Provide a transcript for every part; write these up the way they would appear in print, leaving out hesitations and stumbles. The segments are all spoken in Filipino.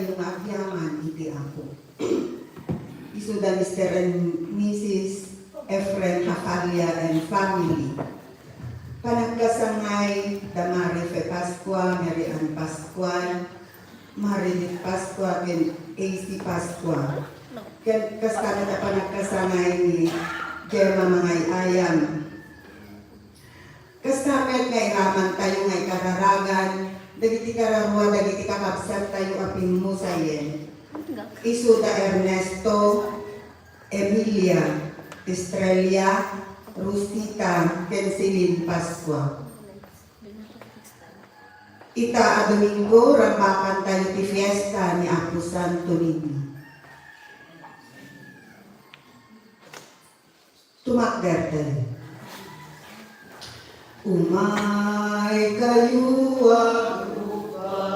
tayo nga agyaman, iti ako. Isu da Mr. and Mrs. Efren Hafalia and family. Panagkasangay da Marife Pascua, Mary Ann Pascual, Marilit Pascua, and AC Pascua. Kasama na panagkasangay ni Gemma Mangay Ayam. Kasamet nga iraman tayo nga kararagan, dagiti kararua, dagiti kakabsat tayo apin mo sayen. Isuda Ernesto, Emilia, Estrella, Rosita, Kensilin Pascua. Ita a Domingo, rambakan tayo ti fiesta ni Apo Santo Niño. Tumakderten. Umay kayo ang lupa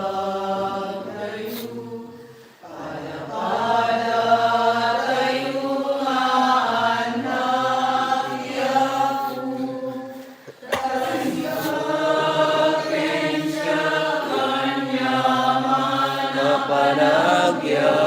kayo, palapala kayo nga anak yaku, taliyakin siya kanyaman na panagyan.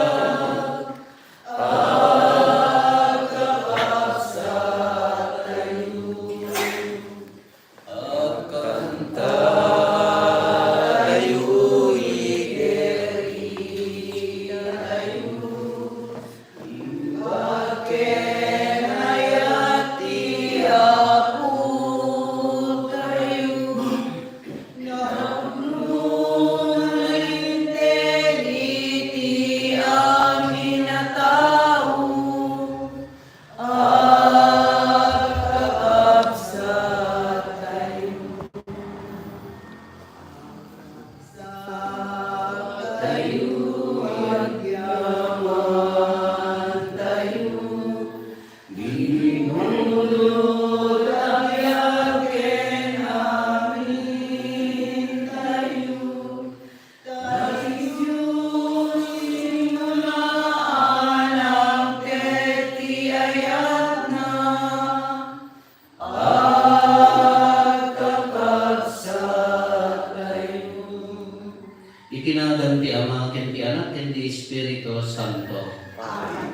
Itinagan ti Ama, ken ti Anak, ken ti Espiritu Santo.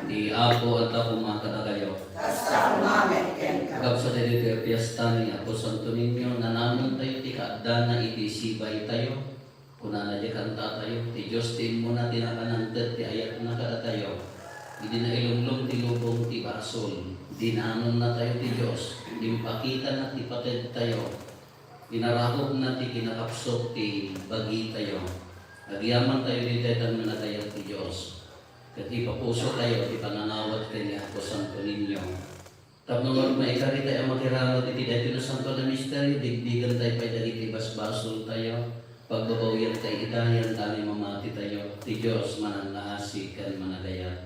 Ti Apo at ako makata kayo. Agap sa dili ti piyesta ni Apo Santo Niño, nanamon tayo ti kaadda na iti sibay tayo. Kunana di kanta tayo, ti Diyos ti mo na tinakanantet ti ayat na kada tayo. Hindi na ilumlong ti lubong ti basol. Dinanon na tayo ti Diyos. Dimpakita na ti pated tayo. Inarahog na ti kinakapsok ti bagi tayo. Nagyaman tayo ni Tetan manatayang ti Diyos. Kati papuso tayo, ti pananawat kanya Apo Santo Niño. Tapos maikari tayo makirama ti dati na Santo na Misteri, digdigan tayo pa dati basbasol tayo. Pagbabawian tayo itayan, tali mamati tayo. Ti Diyos mananaasi kan managayat.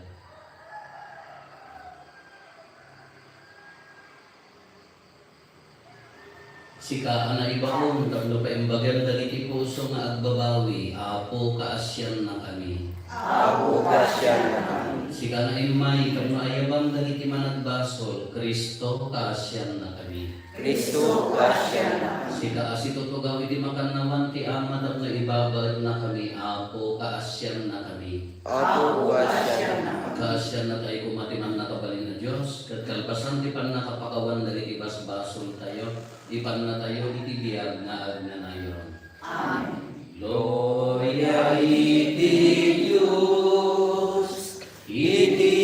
Sika na iba kong tapno pa imbagan dagiti puso nga agbabawi, Apo kaasyan na kami. Apo kaasyan na kami. Sika na imay tapno ayabang dagiti managbasol, Kristo kaasyan na kami. Kristo kaasyan na kami. Sika asitutugaw iti makannawan ti Ama tapno ibabad na kami, Apo kaasyan na kami. Apo kaasyan na kami. Kaasyan na tayo kumatiman na kabalin na Diyos, kat kalpasan ti pan nakapakawan dagiti basbasol tayo. Ipan na tayo itibiyag na agnanayon. Amen. Gloria iti Diyos, iti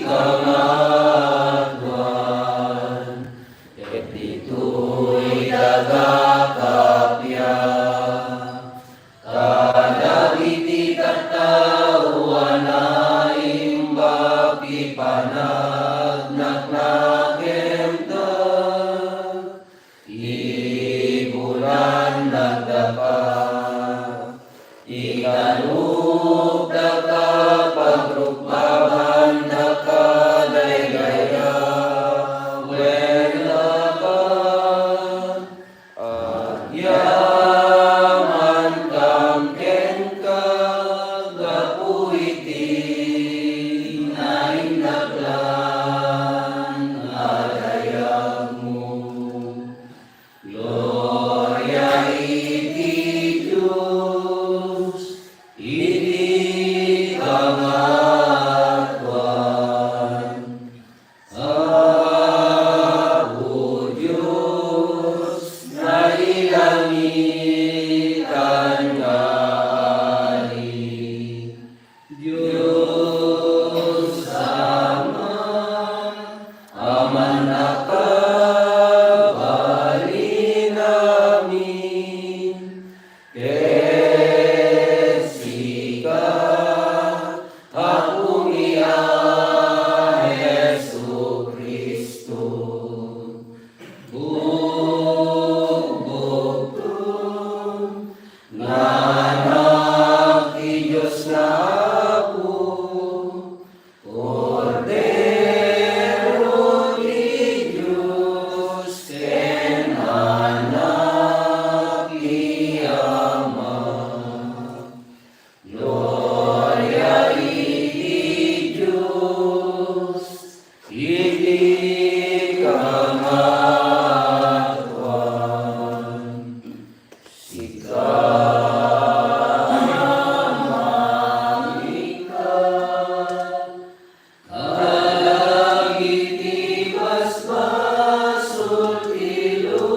kamatwan, ket dito'y dagakapya, kadagiti katawan na imbag ipanagnak-nakemta. Ibulan nagdapa, ikanuk daka pagrukbaban daka daygaya, wala ka, yaman kang ken ka, gapu iti naindagla. Apo, Cordero di Diyos, ken anak ni Ama. Gloria iti Diyos, iti kamatuan. Kalagiti basbasul ilubong,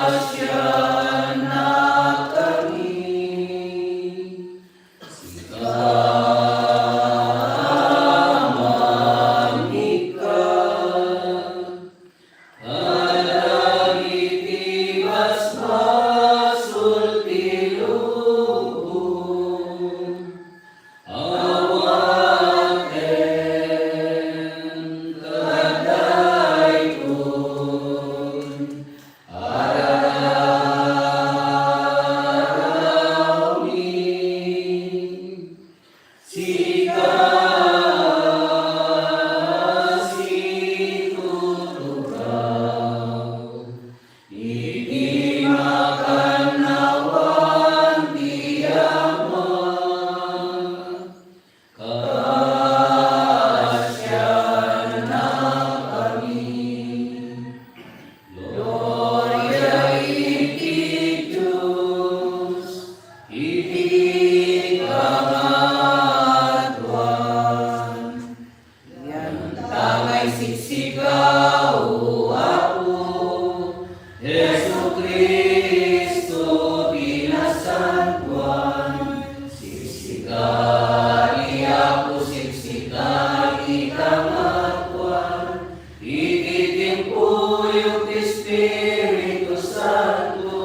asya na kami. Kalagiti basbasul ilubong, awaten kadayton, ararawin, situturaw, iti makanawan ti Ama. Kasya na kami. Gloria iti Diyos, iti kamatuan. Yan tamay siksigaw, Apo, Jesu Kristo pinasantuan. Siksikari ako, siksikari kamatuan. Ititimpuyok Espiritu Santo,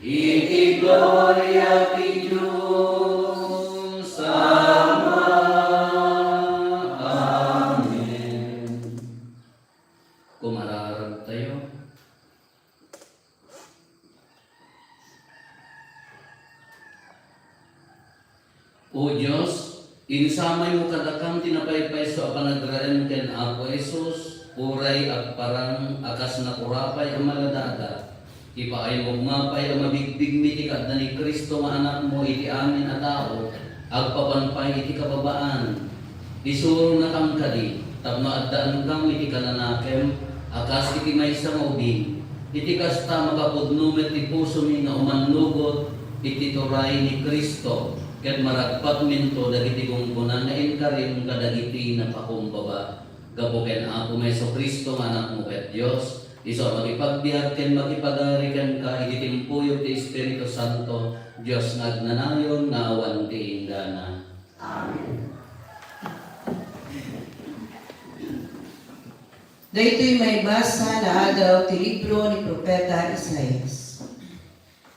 iti gloria ti Diyos Ama. Amen. Kumararag tayo. O Diyos, insamay mo kadakam tinapaypay sa panagrayan ken Apo Jesus, uray at parang akas na kurapay ang maladada. Ipaay mo mapay ang mabigbig ni tikad na ni Kristo nga anak mo iti amin a tao, agpapanpay iti kababaan. Isuro na kam kadi, tapno addaan kam iti kananakem, akas iti maysa nga ubing. Iti kasta makapudnumet ti puso mi nga umanlugot, iti turay ni Kristo. Ket maragpat minto dagiti gunggunan nga inkarim kadagiti napakumbaba. Gapo ken Apo Meso Kristo nga anak mo ket Dios, iso makipagbiag ken makipagari ken ka iti timpuyog ti Espiritu Santo, Dios nga agnanayon nga awan ti inggana. Amen. Daytoy may basa na agaw ti libro ni Propeta Isaias.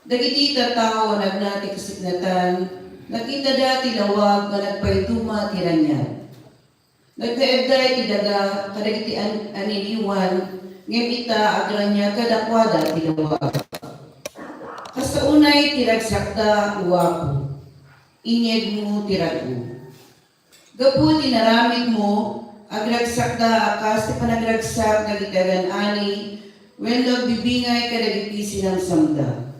Dagiti tattao nagnati kasiknatan, nakita dati lawag nga nagpaituma ti ranyag. Nagkaebday ti daga kadagiti aniliwan, ngem ita agranya kadakwada ti lawag. Kasaunay ti ragsakda uwapo, inyeg mo ti ragu. Gapu ti naramid mo, agragsakda akas ti panagragsak nagitagan ani, wenno bibingay kadagiti sinang samda.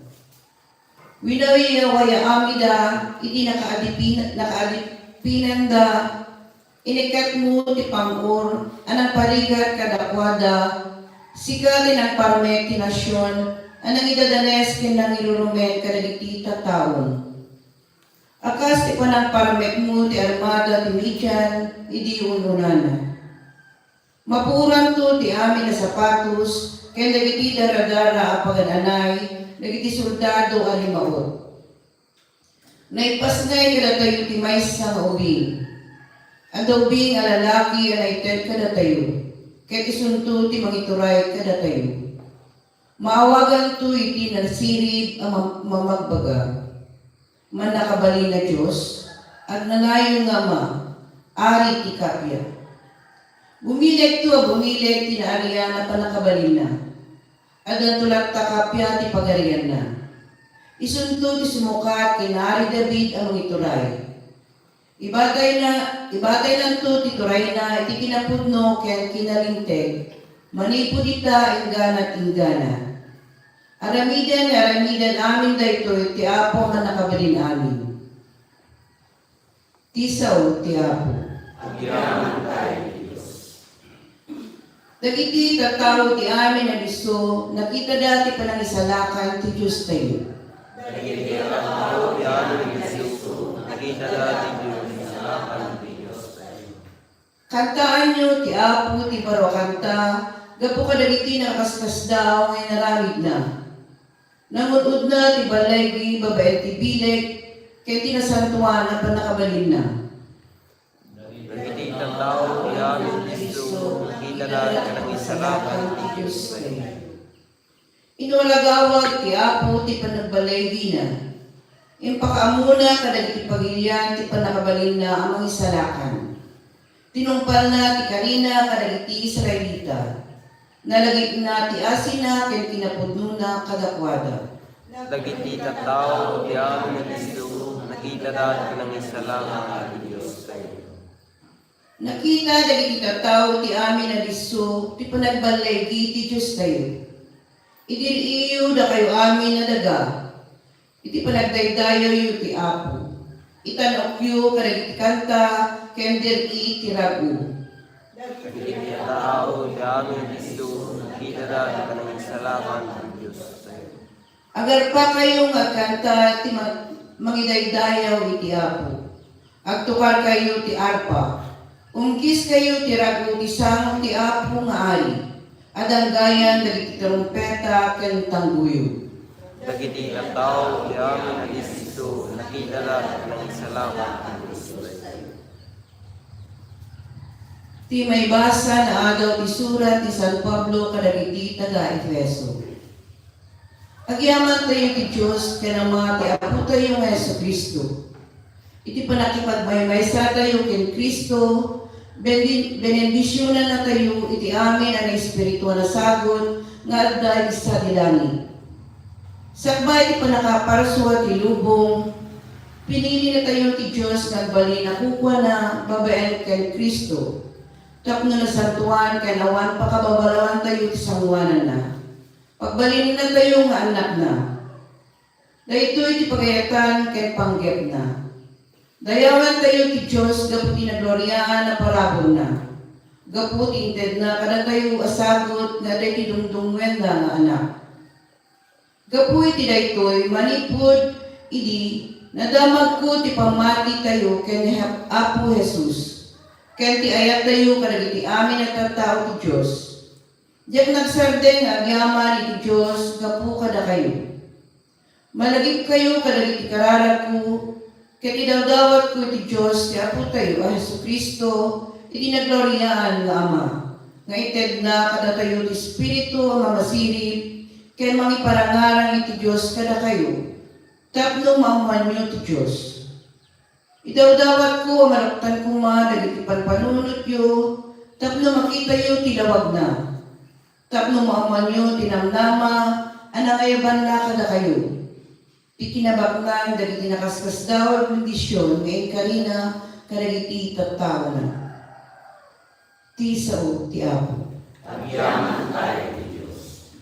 Winawaya amida, iti nakaadipinanda, inikat mo ti pangor, anang parigat kadakwada, sigalin ang parmek ti nasyon, anang idadanes kin nang irurumen kadagiti tatawan. Akas ti panang parmek mo ti armada ti Midian, idi ununana. Mapuran to ti amin na sapatos, kaya dagiti daradara apagananay, dagiti soldado alimaot. Naipasngay kada tayo ti maysa nga ubing. Ang ubing a lalaki a naited kada tayo. Ket isunto ti mangituray kada tayo. Maawagan to iti narsirib ang mamagbaga. Man nakabali na Diyos, at nanayon nga ma, ari ti kapya. Bumileg ti naariya na panakabalin na. adan tulak takapya ti pagarian na. Isunto ti sumukat kinari David ang ituray. Ibatay na to ti turay na iti kinapudno ken kinalinteg, manipod ita ingana. Aramidan amin daytoy ti Apo nga nakabalin amin. Tisaw ti Apo. Dagiti tattao ti amin na biso, nakita dati pa ng isalakan ti Diyos tayo. Dagiti tattao ti amin na biso, nakita dati Diyos isalakan ti Diyos tayo. Kantaan nyo ti Apo ti baro kanta, gapo kadagiti nakaskas daw ngay naramid na. Nangudud na ti balaygi babae ti bileg, kaya tinasantuan na panakabalin na. Dagiti tattao ti amin na biso, nakita dati ka ng isalakan ti Diyos tayo. Inualagawag ti Apo ti panagbalaygi na. Impakaamuna kadagiti pagilian ti panakabalin na ang mga isalakan. Tinumpal na ti Karina kadagiti Israelita. Nalagit na ti Asina ken kinapudno na kadakwada. Dagiti tattao ti amin na biso, nakita dati ka ng isalakan ti Diyos tayo. Nakita dagiti tattao ti amin na diso ti panagbalaygi ti Diyos tayo. Idiriyo da kayo amin na daga. Iti panagdaydayo yu ti Apo. Itanokyo kadagiti kanta ken diri ti ragu. Dagiti tattao ti amin na biso, nakita dati ka ng isalakan ti Diyos tayo. Agar pa kayong agkanta ti mangidaydayaw iti Apo. Agtukar kayo ti arpa. Ungkis kayo ti ragu ti sango ti Apo nga ari. Adanggayan dagiti trompeta ken tangguyo. Dagiti tattao ti amin na biso, nakita dati ka ng isalakan ti Diyos tayo. Ti may basa na agaw ti surat ti San Pablo kadagiti taga Efeso. Agyaman tayo ti Diyos ken ang mga ti Apo tayo nga Jesucristo. Iti panakipagmaymaysa tayo ken Kristo, benendisyonan na tayo iti amin ang espiritual na sagon nga adda sa dilani. Sakbay iti panakaparso ti lubong, pinili na tayo ti Diyos nagbali na kukwa na babaen ken Kristo. Tapno na santuan ken awan pakababalawan tayo ti sanguanan na. Pagbalin na tayo nga anak na. Daytoy ti pagayatan ken panggep na. Dayawan tayo ti Diyos gapu ti nagloryaan na parabon na. Gapu ti inted na kada tayo asagot nga day ti dungdungwen nga anak. Gapu iti daytoy manipod idi nadamag ko ti pamati tayo ken Apo Jesus. Ken ti ayat tayo kadagiti amin at tattao ti Diyos. Diyak nagsardeng agyaman iti Diyos gapu kada kayo. Malagip kayo kadagiti kararag ko, ket idawdawat ko iti Diyos ti Apo tayo a Jesucristo, iti nagloryaan nga Ama. Nga ited na kada tayo ti Espiritu ang mamasirip, ken mangiparangarang iti Diyos kada kayo. Tapno mauman nyo ti Diyos. Idawdawat ko malaktan ko dagiti panpanunot yo, tapno makita yo ti lawag na. Tapno mauman nyo ti namnama, anangayaban na kada kayo. Ikinabaknan dagiti nakaskas daw kondisyon ngayon Karina kadagiti tattao na. Tisaw ti Apo. Agyaman tayo ti Diyos.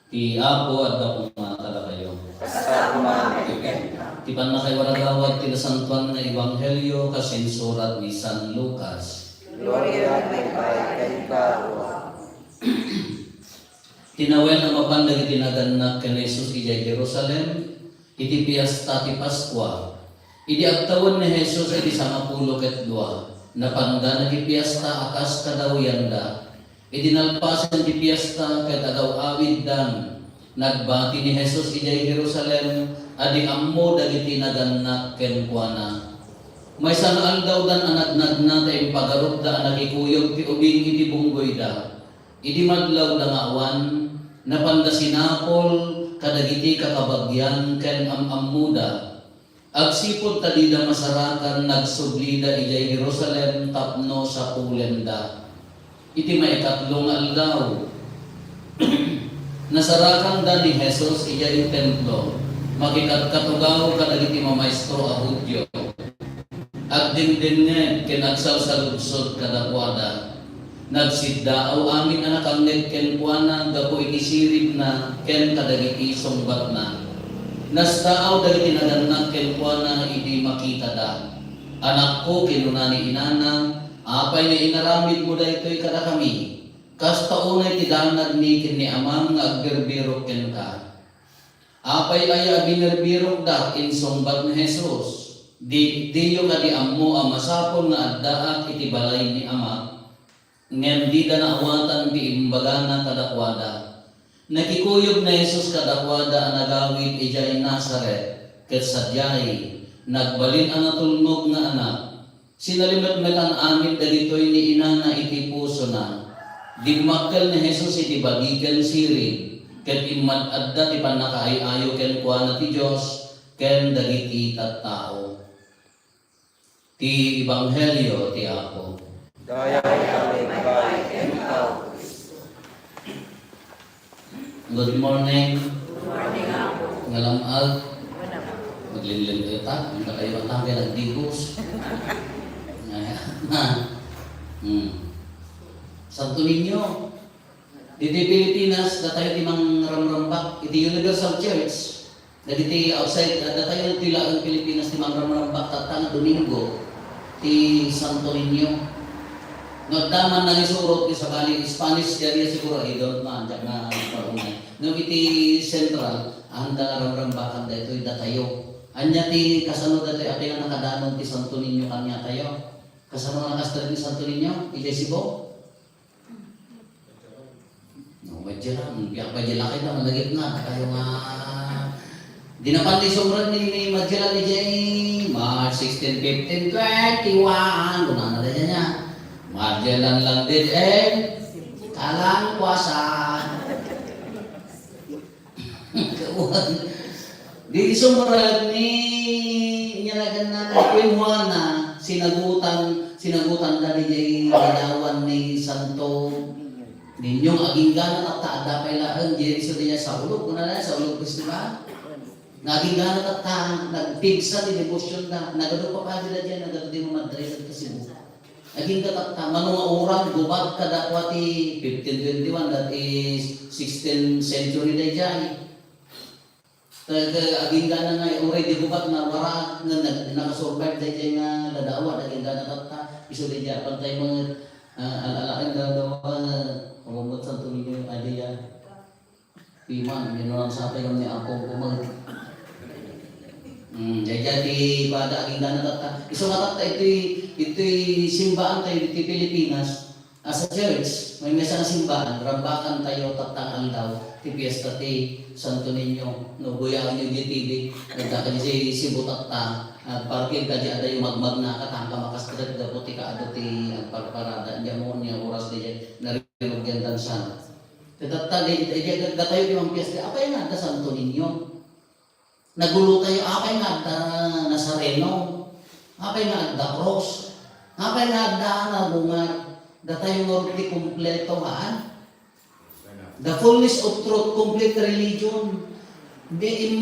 Ti Apo at Apo mga kayo. Ti pan na kayo waragawad ti nasantuan na Ebanghelyo kasin surat ni San Lucas. Gloria kay Karo. Tinawel na mapandag itinagannak ken Jesus ijay Jerusalem, iti piyesta ti Paskwa. Idi agtawon ni Jesus iti 12 napanda na ti piyesta akas kadawiyanda. Idinalpasan ti piyesta ket agaw awid dan. Nagbati ni Jesus ijay Jerusalem adi ammo dagiti nagannak ken kuana. May sanaan daw dan anadnad na tayo pagarup da anakikuyog ti ubing iti bunggoy da. Idi madlaw da nga awan, napanda sinapol kadagiti kakabagyan ken ammuda. Agsipod talida masarakan nagsublida ijay Jerusalem tapno sa pulenda. Iti maikatlong aldaw. Nasarakan da ni Jesus ijay templo. Makikatkatugaw kadagiti mamaestro a Hudyo. At dingdingen ken agsalsaludsod kadakwada. Nagsiddaaw amin anak angnet ken kuana gapo iti sirib na ken kadagiti sungbat na. Nasdaaw dagiti nagannak ken kuana idi makita da. Anak ko kinunani inana, apay na inaramid mo daytoy kada kami. Kasta unay ti danag ni ken ni amang nga agberbirok ken ka. Apay aya binerbirok da ken sungbat ni Jesus. Di yung adi ammo ang masapol nga addaak iti balay ni ama ngem di da naawatan ti imbaga na kadakwada. Nakikuyog na Jesus kadakwada ang nagawid ijay Nazaret ket sadyay nagbalin ang natulnog nga anak. Sinalimet-metan amin dagitoy ni ina na iti puso na. Digmakkel ni Jesus iti bagiken sirig ket imad adda ti pannakaayo ken kuana ti Dios ken dagiti tattao. Ti Ebanghelyo ti Apo. Daya kami kay Karo. Good morning. Ngalamag. Maglinlim kayo ta. Ang kayo ang tangke nagdigos. Santo Niño. Diti Pilipinas, datayo timang ramrambak. Iti Universal Church. Dagiti outside, datayo tila ang Pilipinas timang ramrambak tatang Domingo. Ti Santo Niño. Nagdaman na isurot ni sa bali Spanish diya siguro idol man diya na parunay. Nung iti Central, ang ramrambakan da ito'y datayo. Anya ti kasano dati ati nga nakadanon ti Santo Niño kanya tayo. Kasano nga nakastal ni Santo Niño? Ijay Sibo? No, medyo lang. Biyak pa dyan lakit na malagit na. Kayo nga dinapan ni sumran ni Magellan ni Jay March 16, 15, 21. Kung na dyan niya. Magellan lang din kalang kuwasan. Di sumran ni nyalagan na Queen Juana sinagutan na ni Jay ginawan ni Santo Ninyong aging gana at taada pa ilaan Jay iso niya sa ulog. Kung na sa ulog festival. Naging gano'n at nagpigsa ni devotion na nagano pa pa dila dyan, nagano di mo Madrid at Cebu. Naging katakta, manong orang, gubag ka dakwati 1521, that is 16th century na dyan. Aging gano'n nga, uray di gubag na wara, na nakasurvive na dyan nga ladawa, naging gano'n katakta, iso di dyan, pantay mga alalaking gagawa, kumumot sa tuloy yung idea. Piman, minulang sa atin kami ako kumag. Jadi pada aking dana tata. Iso nga tata ito'y simbaan tayo dito Pilipinas. As a church, may mesa na simbaan. Rambakan tayo tatang aldaw. Ti fiesta ti Santo Niño. Nubuyan yung GTV. Nagdakan si Cebu tata. Parking ka di ada yung magmag na katangka makastrad. Daputi ka ado ti agparparada. Diyan mo niya oras di dyan. Narirog yan dansan. Datayo di ang piyesta, apay nga da Santo Niño. Nagulo tayo, apay nga da Nazareno. Apay nga da Cross. Apay nga da Nabungar. Datayo nga ti kompleto haan. The fullness of truth, complete religion. The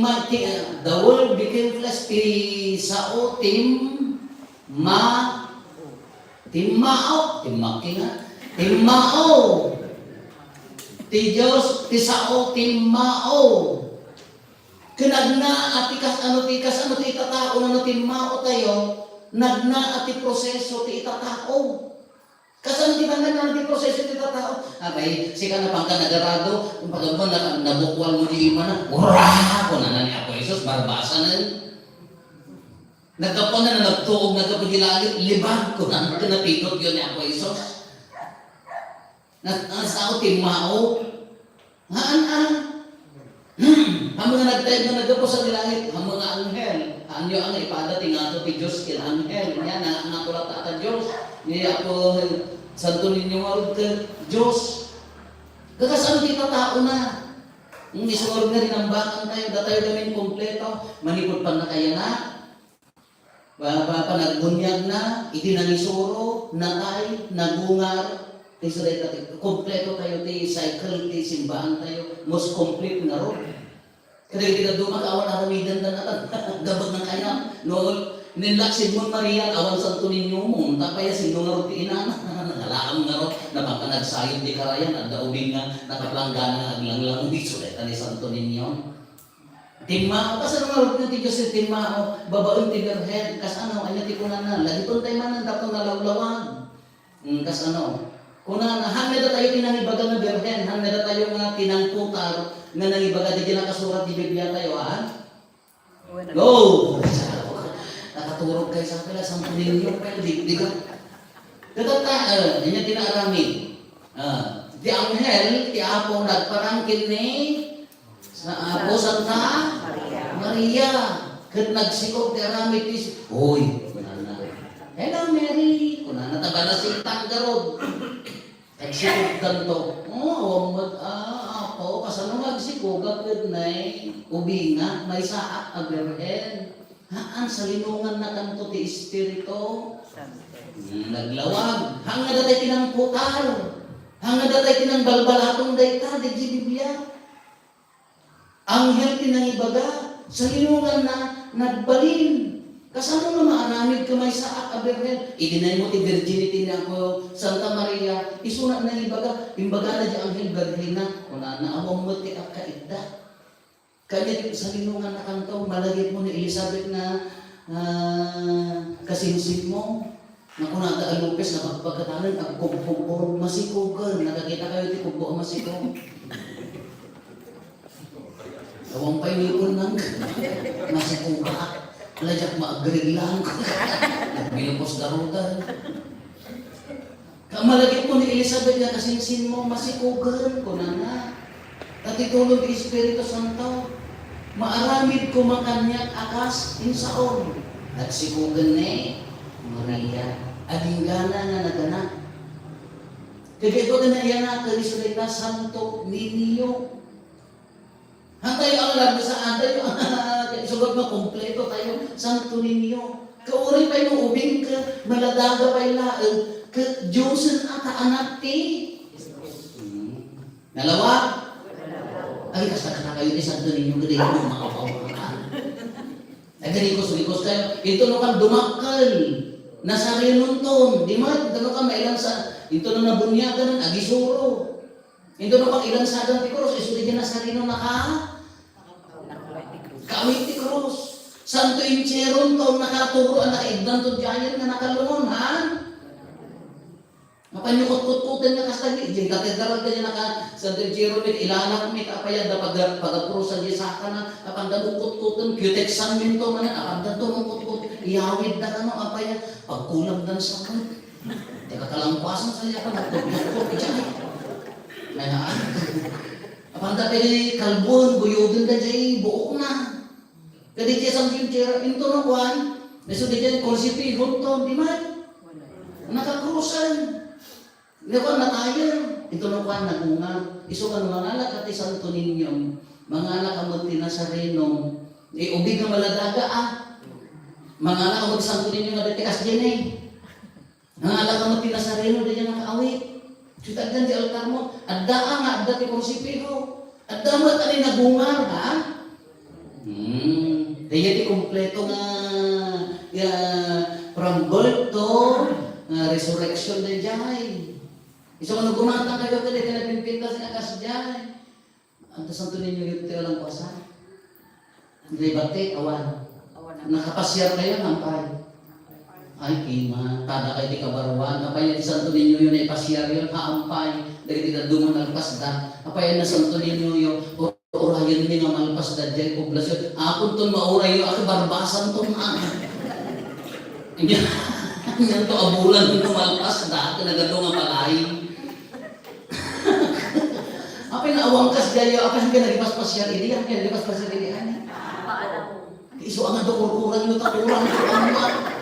world became flesh. Sao Timmao. Ti Diyos, ti sao, timmao. Kinagna at tikas ano ti itatao na timmao tayo, nagna at ti proseso ti itatao. Kasan ti bangan na ti proseso ti itatao. Abay, sika na pangka nagarado, kung pagkabon nabukwal mo di ima na, ura! Kung na ni Apo Jesus, barbasa na yun. Nagkapon na nagtuog, nagkapagilalit, libag kung na napikot yun ni Apo Jesus. Nasao timao. Ang mga nagtayog na nagdapo sa dilangit, ang mga anghel. Anyo ang ipada tingato ti Diyos kin anghel. Yan, nakulat ata Diyos. Niya ako, Santo Niño marud ka Diyos. Kakasan kita tao na. Ang isurog na rin ang bakang tayo, datayo namin kompleto. Manipod pa na kaya na. Panagbunyag na, itinangisuro, natay, nagungar. Kompleto tayo, ti cycle, ti simbahan tayo, most complete na ro. Kaya kita dumag-awan aramidan na natin, gabag ng kaya. No, nilaksin mo Maria, awan Santo Niño mo, tapaya sino nga ro ti inana. Nalaam nga ro, napapanagsayod di karayan, at daubing nga, nakaplanggan na aglang-lang, sulit ni Santo Niño. Timao, kasi nga ro ti Diyos si Timao, babaon ti Virgen, kas ano, anya ti kunanan, lagi ton tayo manan, dapat nalawlawan. Kas ano, kuna na hangga tayo tinangibaga nga Birhen, hangga tayo nga tinangputar nga nangibaga di nakasurat di Biblia tayo, ha? Go! Nakaturog kayo sa pala, Santo Niño, pero di ka. Katata, yun yung tinarami. Di anghel, ti Apo nagparangkin ni sa Apo Santa Maria. Kat nagsikog ti arami tis, hoy, kunana. Hello Mary, kunana tabala si Tanggarod. Nagsikog kanto. Apo, kasano nagsikog agad na ubinga, may saak agarhen. Haan, sa linungan na kanto ti Espiritu. Naglawag. Hanga datay tinangputar. Hanga datay tinangbalbalatong dayta, di Biblia. Anghel tinangibaga. Sa linungan na nagbalin. Kasano nga maaramid ka may saak a Birhen? Idinay mo ti virginity na ako, Santa Maria, isunat na ibaga, imbaga na di anghel Birhen na, kuna na among mo ti akaida. Kanya sa linungan na kanto, malagit mo ni Elizabeth na kasinsin mo, na kuna ta alupes na pagpagkatanan, ang kumpong masikogan, nakakita kayo ti kumpo ang masikog. Awang pa'y nipon ng masikoga. Alajak ma-agree lang. Minupos darugan. Kamalagit mo ni Elizabeth na kasinsin mo, masikugan ko na na. Tatitulog ni Espiritu Santo. Maaramid ko makanyak akas insaon. At sikugan ni Maria. Adinggana na naganak. Kaya ko na iyan na kalisulita Santo Niño. Hantay ang labi sa antay, sugod na kompleto tayo, Santo Niño. Kauri pa yung ubing ka, maladaga pa yung laang, ka Diyosan ata anak ti. Nalawa? Ay, kasta ka kayo ni Santo Niño, ganda yung mga kapawakan. Ay, ganikos kayo. Ito no kang dumakal, nasa rinunton, di man, ito no kang mailang sa, ito no nabunyagan, agisuro. Ito no kang ilang sadang ti Cruz, iso di nasa rinon Kawit ti Cruz. Santo Incheron to nakaturo ang nakaigdan to diyan nga nakalungon, ha? Napanyukot-kut-kutin nga kastagi. Diyan katedral ka niya naka Santo Incheron mit ilanak mit apaya da pagaprusan di saka na apandan ukot-kutin kyuteksan min to man apandan to ukot-kut iyawid da kano apaya pagkulang dan sa kan. Teka kalangkwasan sa iya kan ukot-kut diyan. Nayaan. Apanda pili kalbon buyugin da jay buok na. Kadi dia sambil cera pintu no kuan, besok dia kursi hunton di mana? Nakakrusan, dia kan natayan. ito nung kuhan nagunga. Iso ka mga anak at Santo Niño, mga anak ang magtinasareno, ubig nga maladaga Mga anak ang Santo Niño nga detikas dyan Mga anak ang magtinasareno dyan nakaawit. Sutagdan di altar mo, adda nga, adda ti konsipiro. Adda mo at alin nagungar, ha? Kaya ti kompleto nga from birth to resurrection na dyan. Isa ko nagumata kayo ka dito na pimpintas nga kas dyan. Ang Santo Niño yung tiyo lang pasa. Hindi bate, awan. Nakapasyar kayo ng pay. Ay, kima, tada kayo di kabaruan. Apay, di Santo Niño yun ay pasyar yun, haampay. Dahil di dumon ng pasda. Apay, na Santo Niño yun, orayan din nga malpas da dyan, poblasyon. Akon ton mauray yun, ako barbasan ton Yan to abulan ng malpas da, kanagado nga palay. Apay, naawang kas dyan yun, apay, hanggang nagipas pasyar, hindi yan, kaya nagipas pasyar, hindi yan. Iso ang nga kurang yun, takurang yun,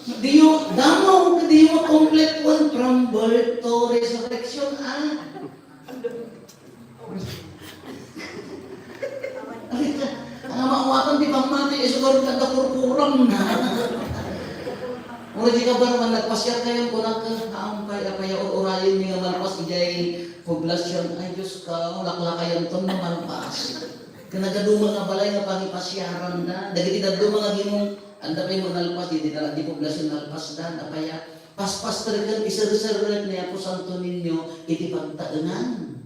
Di yung damo, di yung complete one from birth to resurrection, Ang maawatan di pang mati, iso ka rin kurang na. Mura di ka ba naman nagpasyar kayo, kurang ka, kaampay, apaya, orayin niya malpas, ijay poblasyon, ay Diyos ka, laklakayan to na malpas. Kanagaduman nga balay nga pangipasyaran na, dagiti daduma nga gimong anda pa yung nalpas, di poblasyon nalpas dan, apaya, pas-pas talagang isa-reserve niya po Santo Niño, iti pagtaanan.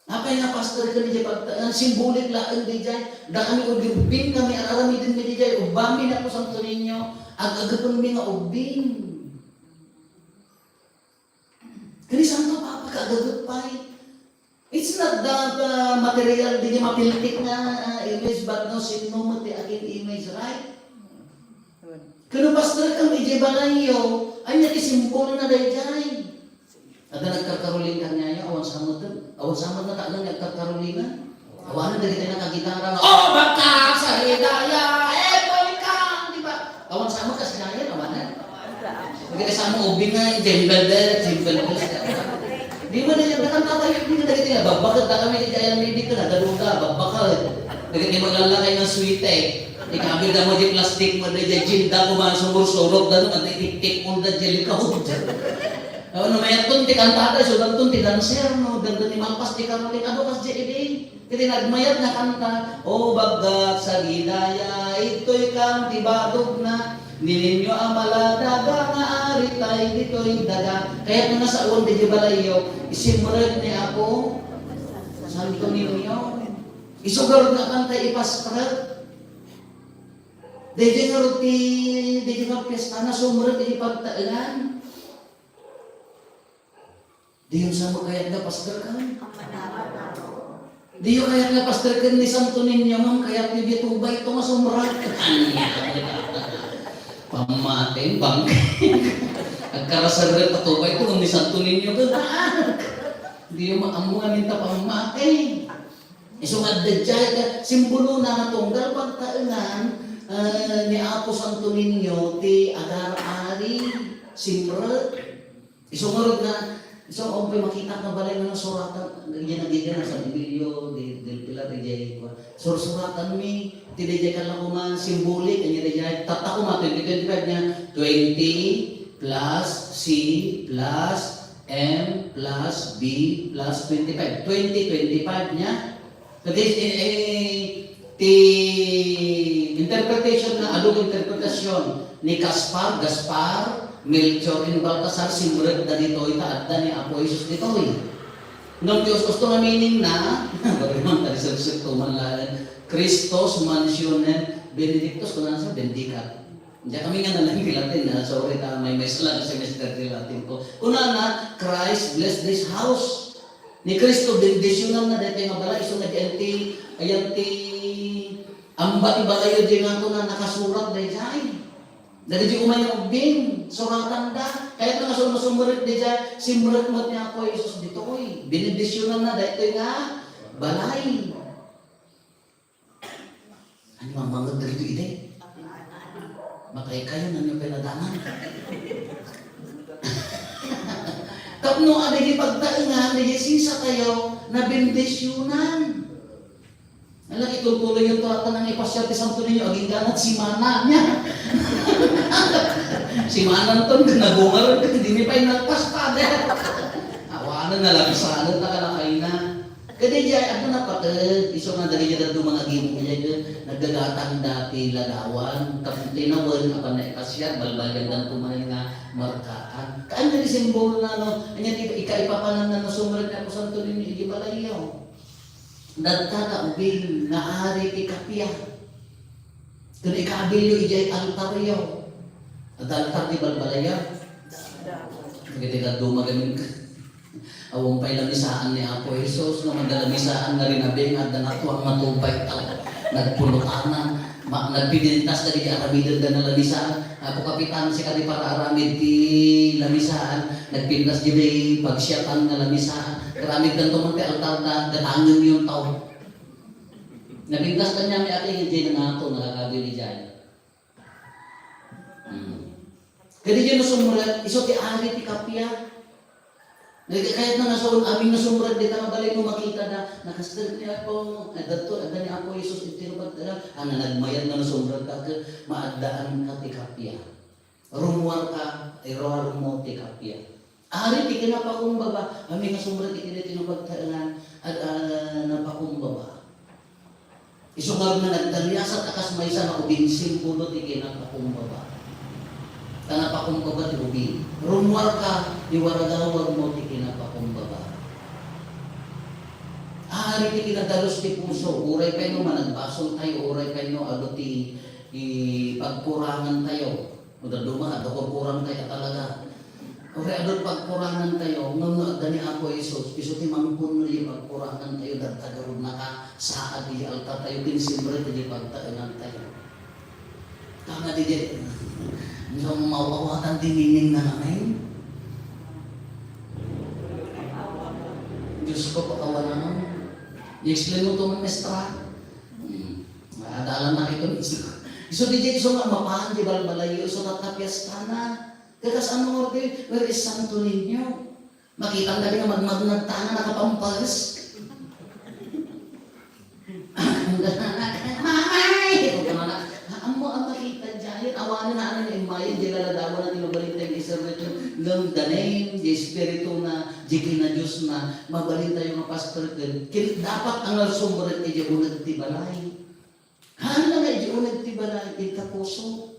Apay nga pastor kami di pagtaanan, simbolik laang di jay, da kami ubing kami, arami din mi di jay, ubami na po Santo Niño, agagapon mi nga ubing. Kani Santo Papa, kaagagapay. It's not that material, di niya mapiltik na image, but no, sino mo ti aking image, right? Kano pastor kang ije balayo, ay nati simbolo na dayjay. Ada nagkakaruling kanya awan samot na tagang nagkakarulingan. Awan na dagiti nakagitara nga, oh baka sa hidaya, balikan, di ba? Awan samot kasi nayan, awan na. Magkita sa mo ubing nga, jembel di mo na yung nakantatayo, di na dagiti nga, babakad na kami, di ayan hindi ka, nagaduga, babakad. Dagiti maglalakay ng sweet Ikabil na mo di plastic mo na di jinda ko man sumursurok na nung tik-tik mo na di likaw. Ano may atong ti kantada, so dantong ti dancer, no? Dandan ni malpas ti karoling, ano kas di ibig? Kasi nagmayat na kanta, o bagat sa gidaya, ito'y kang tibadog na, nininyo ang maladaga nga aritay, dito'y daga. Kaya kung nasa uwan di balayo, isimurad ni ako, Santo Niño, isugarod na kanta ipastrat, Dede nga roti, dede nga piyesta na sumurad di pagtaanan. Di yung sama kaya nga pastor ka. Di yung kaya nga pastor ka ni Santo Niño, ma'am, kaya ni Bitubay ito nga sumurad. Pamating, bangking. Agkarasagrat na tubay ito ni Santo Niño ka. Di yung maamuan nita pamating. Isungad na dyan, simbolo na natunggal pagtaanan, ni Apo Santo Niño, ti agar-ari, simret. Isungarod na, isang ompay makita ka balay na suratan, yan sa Bibilyo, del Pilar, suratan mi, ti dejay ka lang kuman, simbolik, kanya dejay, tatako ma, 2025 niya, 20 plus C plus M plus B plus 25. 2025 niya. Kasi ti interpretation na adong interpretasyon ni Gaspar, Melchor, in Baltasar, simulat na dito, itaadda ni Apo Jesus dito. Nung Diyos gusto nga meaning na, bagaman tali sa resepto manlalan, Christos mansionen Benedictus, kung nasa bendicat. Diyan kami nga nalang Latin na, sorry ta, may mesla na semester di Latin ko. Kuna na, Christ bless this house. Ni Cristo, bendisyonan na dito nga bala, iso nag-enti, ayanti, amba iba kayo di nga ito na nakasurat na dyan. Dali di umay na ubing, suratan da. Kaya ito nga sumurit di dyan, simulat mo niya ako, Isus dito ko benedisyonan na dito nga, balay. Ano ang mga dito ide? Makay kayo na niyong pinadaman. Tapno ada di pagtaingan, di sisa kayo na bendisyonan. Alam, itutuloy yung turatan ng ipasyate santo ninyo, aging ganat si Mana niya. Si Mana to, nagungar, hindi ni pa'y nagpaspada. Awanan na lang, sanat na kalakay na. Kaya diya, ano na patag, iso nga dali niya dito mga gimong niya, nagagatang dati lagawan, tapos tinawan, apa na ipasya, balbagan ng tumanin nga markaan. Kaan na simbolo na, no? Anya, ikaipapanan na nasumalit na po santo ninyo, hindi palayaw. Nagkakaubing na ari ti kapya. Kung ikabilyo ijay altaryo. At altar ti balbalaya. Ketika dumagamin ka. Awang pa'y lamisaan ni Apo Jesus na magdalamisaan na rin abing at nanatuang matupay tao. Nagpulutan nagpinintas na di aramidan na lamisaan. Apo kapitan si kadi para aramid ti lamisaan. Nagpintas di may pagsyatan na lamisaan. Karamid ng tumunti altar na datangin yung tao. Nabiglas ka niya may aking hindi na nga ito, nakakabili dyan. Kaya dyan nasumulat, iso ti ari ti kapya. Kahit na nasun, aming nasumulat, di ka mabalik mo makita na, nakastal niya po, adato, ada ni Apo Jesus, itinubad na, nagmayan na nasumulat ka, maadaan ka ti kapya. Rumuar ka, iroar mo ti kapya. Ari ti kinapakumbaba, aming nasumulat itinubad ka at napakumbaba. Isungar na nagdaliasat akas may isa na ubing simbolo ti kinapakumbaba. Kanapakumbaba ti ubing. Rumuar ka, iwaragawag mo ti kinapakumbaba. Ari ti kinadalos ti puso, uray kayo managbasol tayo, uray kayo ado ti pagkurangan tayo. Udaduma, ado kurang tayo talaga. Uray ado pagkurangan tayo, ngam ni Apo Jesus, iso ti mangkun na yung pagkurangan tayo, dagtagarod na ka, saad di alta tayo, kinsimbre di pagtaanan tayo. Tama di di, yung mawawatan dinining na namin. Diyos ko, pakawalan nun. I-explain mo ito, mestra. Maadalan na ito. Iso di di, iso nga mapahan, di balbalayo, iso natapyasta na. Kakas ano order, where is santo ninyo? Makita nga rin nga magmagnagtana nakapampagas. Mamay! Ito ka na, amo ang makita dyan. Awanan na ano yung imayan, di laladawan na tinubalita yung isa rito. Ng the name, di espiritu na, di kinadiyos na, mabalita yung mga pastor din. Dapat ang sumberat ay di unag tibalay. Haan lang ay di unag tibalay, ita puso.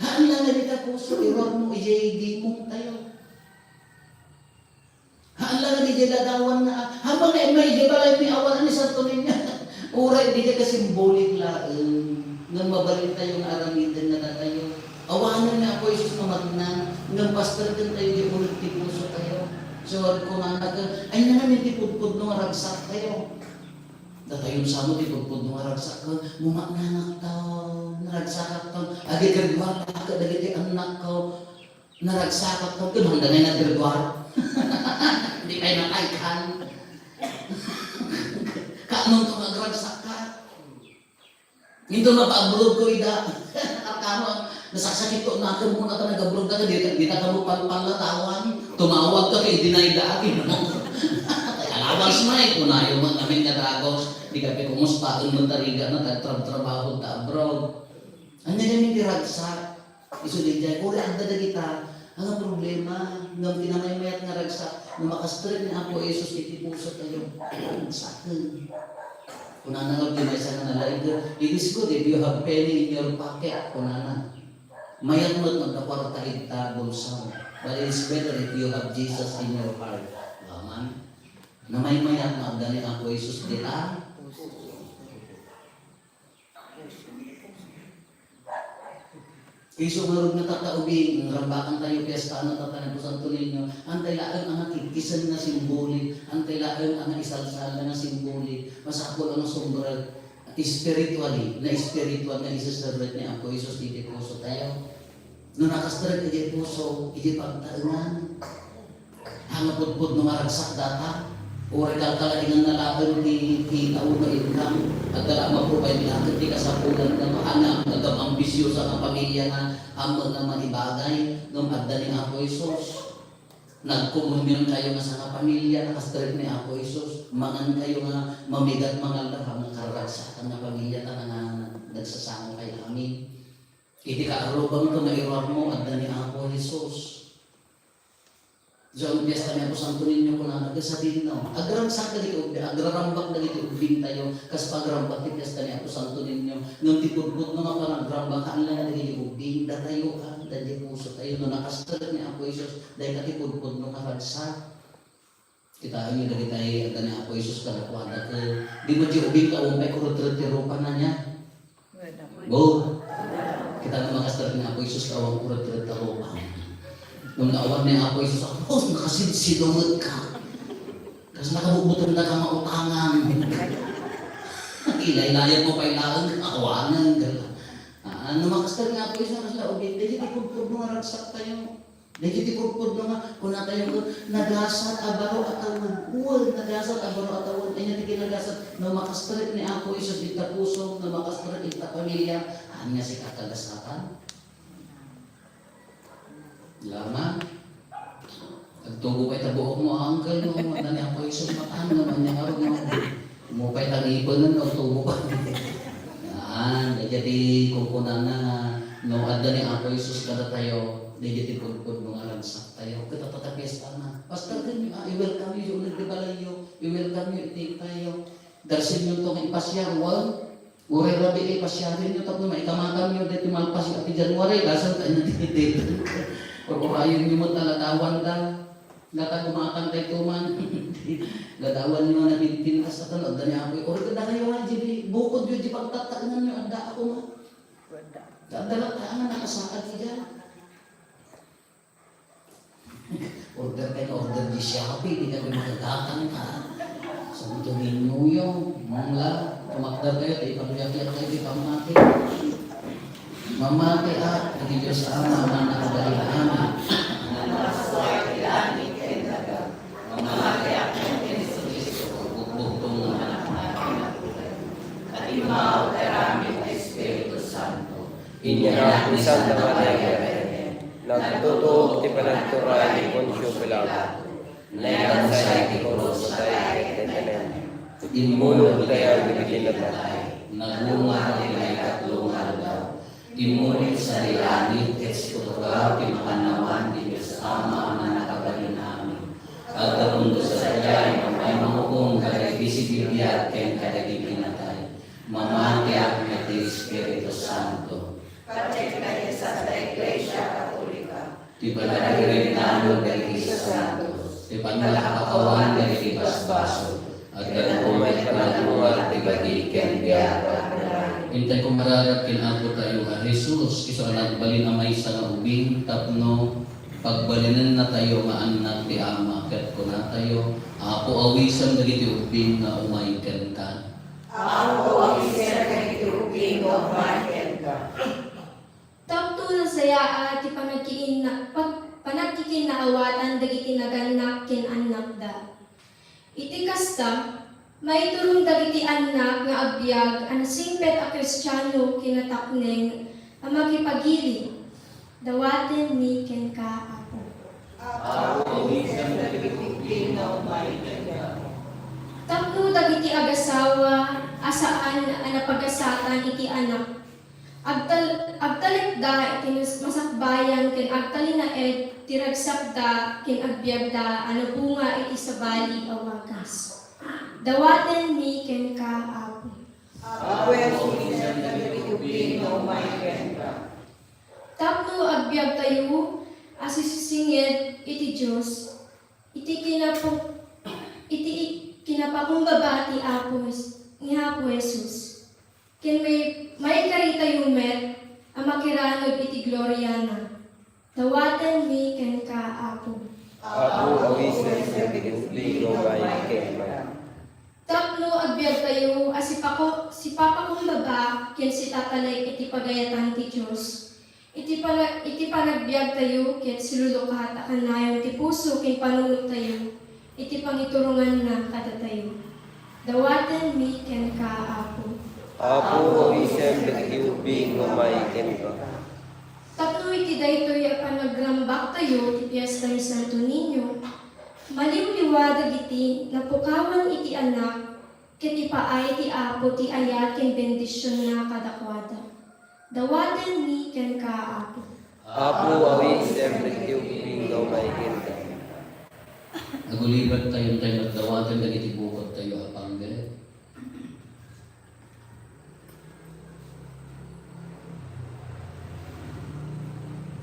Haan lang na puso, iwag mo ijay mong tayo. Haan lang na ladawan na, habang na may ibalay may awan ni Santo Niño. Uray, di ka simbolik laang, nang mabalik tayo ng aramitan na tayo. Awanan na ako, Jesus na magnan, nang pastor din tayo, di mo nagtipuso tayo. So, kung anak ka, ay naman yung tipudpud nung ragsak tayo. Datayon sa mo, tipudpud nung ragsak ka, mumaknanak tao, naragsakat ka, agi graduar ka, dagiti anak ko, naragsakat ka, handa na yung nag-graduar. Hindi kayo nakaikan. Kaanong ito nagragsak ka? Ito mapa-abroad ko, ida. Nakakama, nasasakit ko, nakam mo na ka nag-abroad ka, di na ka mo palatawan. Tumawag ka, kaya dinay-da akin. Alawas na eh, kung ayaw mo namin katagos, di ka kumusta, ang matariga na, tagtrabaho ta abroad. Ano namin diragsak? Isulit dyan, kung reagda na kita, ang problema, nang pinamay-mayat nga ragsak, na makastrit ni Apo Jesus, itipuso tayo, sa akin. Kung nanangag din ay sa nanalaig, it is good if you have penny in your pocket, kung nanang. Mayat mo't magkakwartahid ta bulsa. But it is better if you have Jesus in your heart. Amen. Na may mayat na agdani Apo Jesus dita. Iso marog na tataubing, rambakan tayo piyesta na tatanan po Santo Niño. Antay laang ang kikisan na simboli, antay laang ang isalsal na simboli. Masakol ang sombral spiritually, na spiritual na isasarad ni Apo Jesus, hindi puso tayo. Nung nakastarad, hindi puso, hindi pagtaangan. Hangapudpud nung maragsak data. Uri kalkalingan na laban ni tao na income at dala ma-provide lahat di kasapulan na maana ang ambisyosa ng pamilya na ang mga manibagay ng agda ni Apo Jesus. Nagkomunyon kayo nga sa pamilya na kastrip ni Apo Isus. Mangan kayo nga mamigat mga lahang karagsakan na pamilya ta nga nagsasama kay amin. Iti kaarubang ko mairuar mo at ni Apo Isus. Diyan piyesta niya po santo ninyo ko na nagasabihin no. Agramsak na dito, agrarambak na dito ubing tayo. Kas pagrampak ti piyesta niya po santo ninyo. Nung tipudpud no nga parang grambakaan lang na dito ubing. Datayo ka, dadi puso tayo. No nakastrat ni Apo Isus, dahil katipudpud no karagsak. Kita nyo dali tayo agad ni Apo Isus kanakuha ka. Di mo di ubing ka umpay kurot-rot-tirupan na niya. Go! Kita nyo makastrat ni Apo Isus kawang kurot-rot-tirupan. Nung naawan ni Apo Isus, ako, nakasidsilungot ka. Kasi nakabubutan na ka mautangan. Ilay-layat mo pa ilaan, awanan. Numakastal nga Apo Isus, kasi naubin, dahil tipudpud mo nga ragsak tayo. Dahil tipudpud mo nga, kung na tayo nagasat, abaro at awan. Uwal, nagasat, abaro at awan. Ay natigil nagasat, numakastal ni Apo Isus, ita puso, numakastal, ita pamilya. Hanya si kakagasatan. Lama. Agtubo pa itabuok mo ang uncle mo. Dali Apo Isus mataan naman niya karong mo. Umupay tangipon nun, agtubo pa. Yan. Jadi kukunan na no adda ni Apo Isus kada tayo. Jadi pudpud mga ransak tayo. Kita tatapiyesta na. Pastor din i-welcome you. Nagdibalayo. I-welcome you. Itik tayo. Darsin nyo itong ipasyar. Wal. Uray rabi ipasyarin nyo. Tapos maikamatan nyo. Dito malpas yung ati January. Kasan tayo natitito. Kung ayaw nyo mo talatawan ka, natagumakan tayo tuman. Gadawan nyo na pintas sa tanod. Dani ako, oray ka na kayo nga, Jibi. Bukod yun, di pagtatanan nyo, anda ako nga. Dadala ka nga, nakasaad ka dyan. Order kayo na order di Shopee, di ka magagatan ka. Sa mga ninyo yung, mangla, kumakdar kayo, tayo pagyakyat kayo, di pamati. Mamati at hindi Diyos Ama na nakadalihan. Mamati at hindi Kristo bugbugtong at imaw karaming Espiritu Santo. Inya ni Santa Maria, nagtutuog ti panagturay ni Poncio Pilato. Nayan sa ikikulos sa tayo tentanen. Inmuno tayo bibitin na tayo. Nagunga ang pinagkatlong araw. Imunit sa langit, ekskultura, pinakanaman, di Diyos Ama na nakabalin namin. Kagawin sa sadya, may mahukom kadagisi Biblia at ken kadagi pinatay. Mamati at may Espiritu Santo. Pacheck kayo sa Iglesia Katolika. Di balagirintano dari Santo. Di panmalakawan dari basbaso. At Umay panagmuwal ti bagiken biya. Hintay ko mararakin ako tayo nga Jesus, isa nagbalin amay sa nga ubing, tapno pagbalinan na tayo nga anak ti Ama, kat ko na tayo, ako awisan na giti ubing nga umayken ka. Ako awisan na giti ubing nga umayken ka. Tapto na saya ti panagkikinaawatan dagiti naganak ken anak da. Iti kasta, may turong dagiti anak nga abiyag ang singpet a Kristiyano kinatakneng ang makipagili. Dawaten mi ken ka Apo. Ako awisan na giti ubing nga umayken ka. Tapno dagiti agasawa asaan ang napagasatan iti anak. Agtalit da iti masakbayan ken agtalin na tiragsak da ken agbiag da ano bunga iti sabali awagas. Dawaten mi ken ka Apo. Ako awisan na giti ubing nga umayken ka. Tapno agbiag tayo asisinged iti Dios. Iti kinapakumbaba ti Apo ni Apo Jesus. Ken may karita yumet ang makiranod iti gloria na. Dawaten mi ken ka Apo. Ako awisan na giti ubing nga umayken ka. Tapno agbiag tayo si papa kong baba ken si tatalay iti pagayatan ti Dios. Iti panagbiag tayo ken silulukat akanayon ti puso ken panunot tayo. Iti pangiturungan na kada tayo. Dawaten mi ken ka Apo. Ako awisan na giti ubing nga umayken ka. Tapno iti daytoy a panagrambak tayo ti Piesta ni Santo Niño. Maliwliwadag iti napukawan iti anak ket ipaay ti Apo ti ayat ken bendisyon na kadakwada. Dawaten mi ken ka Apo. Apo awi sempre tiubing daw maikinta. Nagulibat tayo magdawatan dagiti bukod tayo apangge.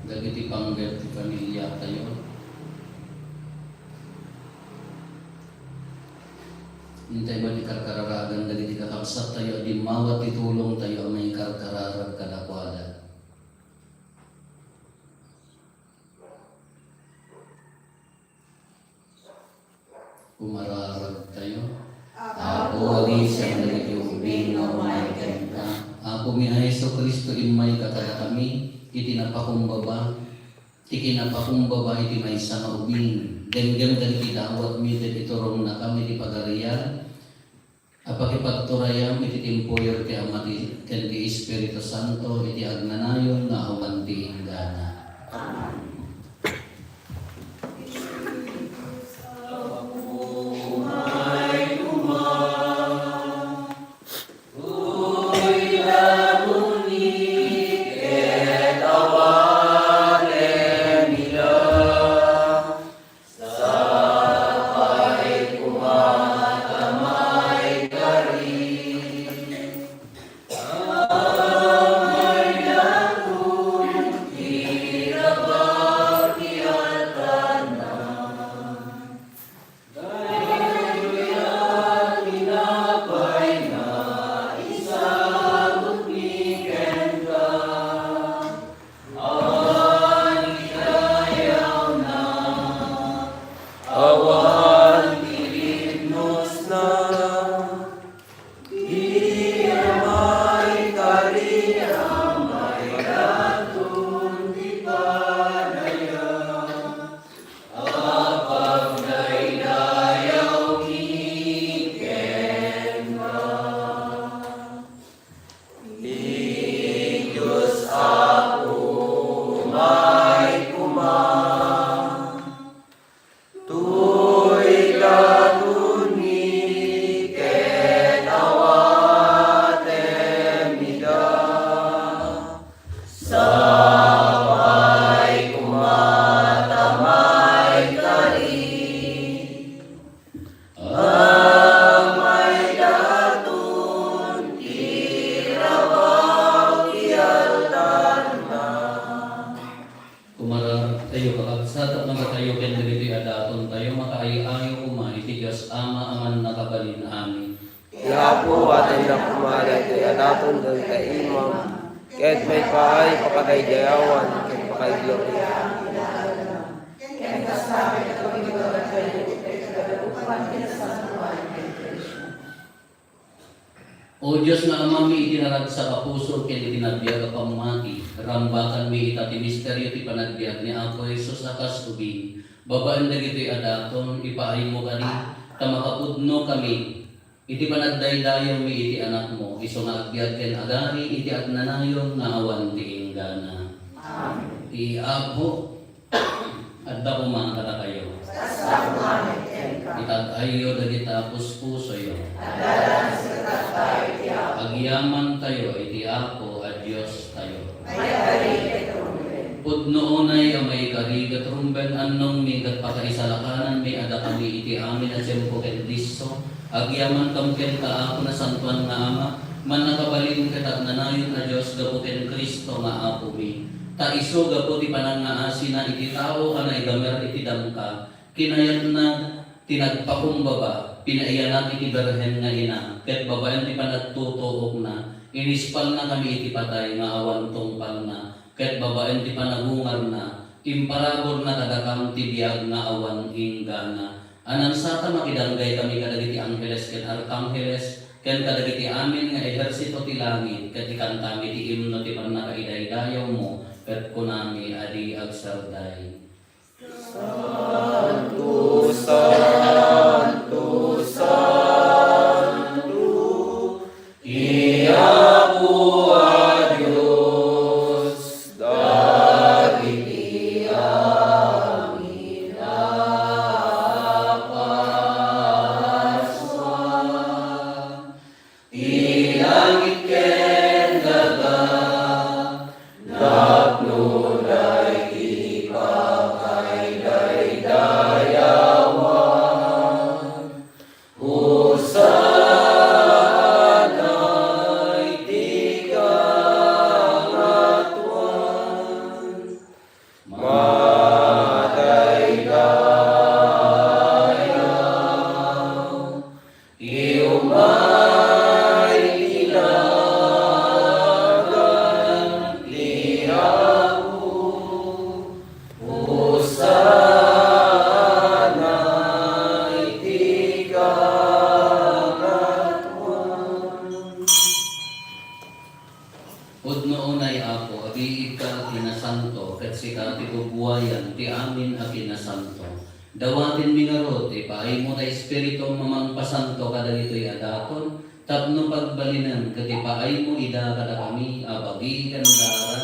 Dagiti pangget ti pamilya tayo. Hintay ba di karkararagan dagiti kakabsat tayo di mawat itulong tayo may karkararag kadakwada. Kumararag tayo. Ako ali sa nagitiubing na umayken ka. Ako mi Hesu Kristo imay kakada kami, iti napakumbaba, iti napakumbaba iti may sa ubing. Denggam dan idawat mi iti iturong na kami di pagarian. Apakipagturayam iti timpuyor ti Amati ken ti Espiritu Santo iti agnanayon na awan ti inggana. Iapo atin na kumalat ay adaton doon ka imam, kahit may paay kapagay dayawan, kahit pakay gloria. O Diyos na amang mi itinarag sa kapuso ken itinabiyag ka pamati, rambakan mi ita ti misteryo ti panagbiag ni Apo Jesus akas ubing. Babaan dagitoy adaton ipaay mo kani, tamakapudno kami. Iti panagdaydayon mi iti anak mo, iso nga agbiag ken agari iti agnanayon nga awan ti inggana. Amen. Ti Apo adda ko man kada kayo. Itag-ayo dagita puspusoyo. Agyaman tayo iti Apo a Dios tayo. Pudnoonay amay karigat rumben annong mi kat pakaisalakanan mi ada kami iti amin a sempo ken Kristo. Agyaman kam ken ka Apo na santuan nga Ama, man nakabalin ket agnanayon a Dios gapu ken Kristo nga Apo mi. Ta isu gapu ti panangaasi na iti tao anay gamer iti damka. Kinayat na tinagpakumbaba, pinaiyanak iti berhen nga ina, ket babaen ti panagtutuok na, inispal na kami iti patay nga awan tungpal na, ket babaen ti panagungar na, imparabor na kadakam ti biag nga awan inggana. Anan sata makidanggay kami kadagiti angheles ket arkangheles, ken kadagiti amin nga ehersito ti langit, ket ikantami ti imno ti pannakaidaydayaw mo, ket kunami adi agsarday. Santo, Santo, Santo, Iapo a Diyos, dati may ilagan, lihawo, usana'y tigakatwan. Udno unay ako, agiig ka kinasanto, kat sika ti bubuayan, ti amin a kinasanto. Dawatin mi nga rod, ipaay mo na espiritu mamangpasanto kada ito'y adaton, tapno pagbalinan, kat ipaay mo ida kada kami, abagigan dara